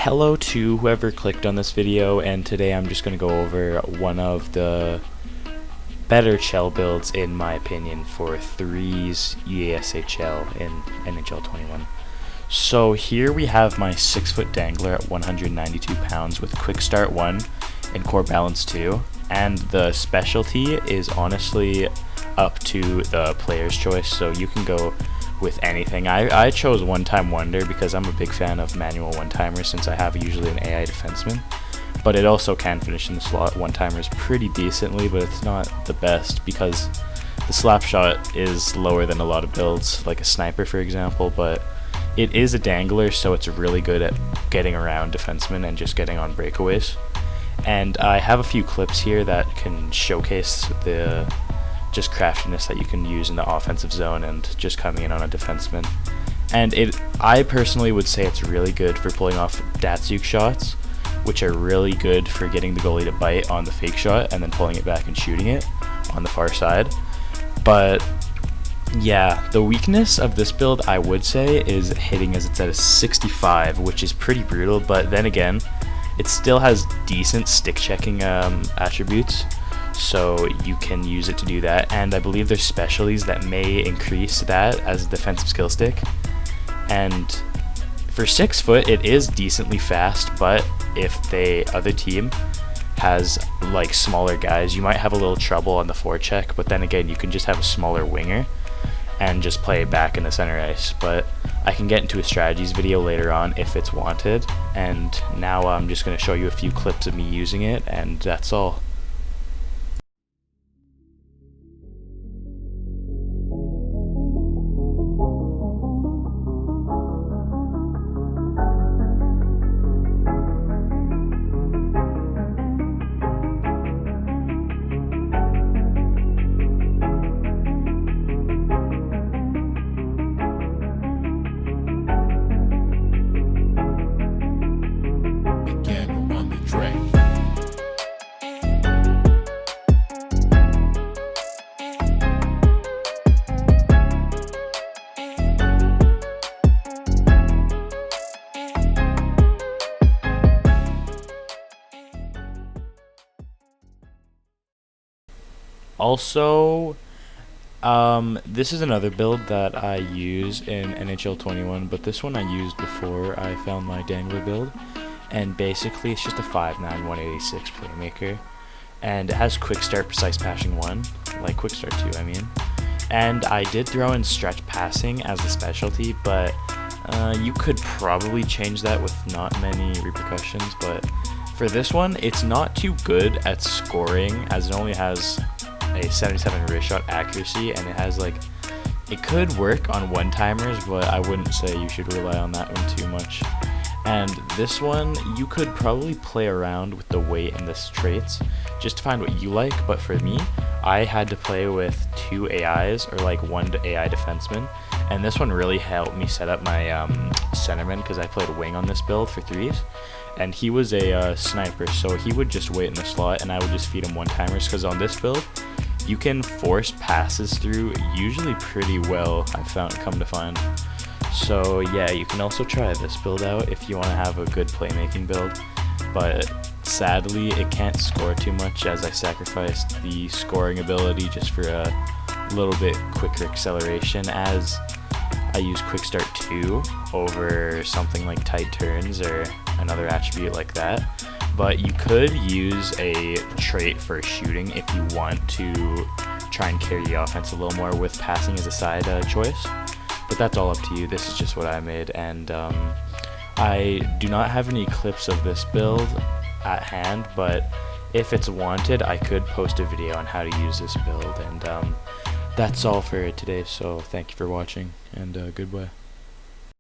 Hello to whoever clicked on this video, and today I'm just going to go over one of the better shell builds in my opinion for 3's EASHL in NHL 21. So here we have my 6-foot dangler at 192 pounds with quick start 1 and core balance 2, and the specialty is honestly up to the player's choice, so you can go with anything. I chose one-time wonder because I'm a big fan of manual one-timers since I have usually an AI defenseman, but it also can finish in the slot one-timers pretty decently, but it's not the best because the slap shot is lower than a lot of builds, like a sniper for example, but it is a dangler, so it's really good at getting around defensemen and just getting on breakaways. And I have a few clips here that can showcase the just craftiness that you can use in the offensive zone and just coming in on a defenseman. And I personally would say it's really good for pulling off Datsuk shots, which are really good for getting the goalie to bite on the fake shot and then pulling it back and shooting it on the far side. But yeah, the weakness of this build I would say is hitting, as it's at a 65, which is pretty brutal, but then again it still has decent stick checking attributes, so you can use it to do that, and I believe there's specialties that may increase that as a defensive skill stick. And for 6 foot it is decently fast, but if the other team has like smaller guys, you might have a little trouble on the forecheck, but then again you can just have a smaller winger and just play back in the center ice. But I can get into a strategies video later on if it's wanted, and now I'm just going to show you a few clips of me using it, and that's all. Also, this is another build that I use in NHL 21, but this one I used before I found my Dangler build, and basically it's just a 5'9", 186 playmaker, and it has quick start, precise passing 1, like quick start 2 I mean, and I did throw in stretch passing as a specialty, but you could probably change that with not many repercussions. But for this one it's not too good at scoring, as it only has a 77 wrist shot accuracy, and it has like, it could work on one-timers, but I wouldn't say you should rely on that one too much. And this one you could probably play around with the weight and the traits just to find what you like, but for me I had to play with 2 AIs or like 1 AI defenseman, and this one really helped me set up my centerman because I played wing on this build for 3s, and he was a sniper, so he would just wait in the slot and I would just feed him one-timers, because on this build you can force passes through usually pretty well, I've come to find. So yeah, you can also try this build out if you want to have a good playmaking build, but sadly it can't score too much as I sacrificed the scoring ability just for a little bit quicker acceleration, as I use quick start 2 over something like tight turns or another attribute like that. But you could use a trait for shooting if you want to try and carry the offense a little more with passing as a side choice. But that's all up to you. This is just what I made, and I do not have any clips of this build at hand, but if it's wanted I could post a video on how to use this build. And that's all for today, so thank you for watching, and goodbye.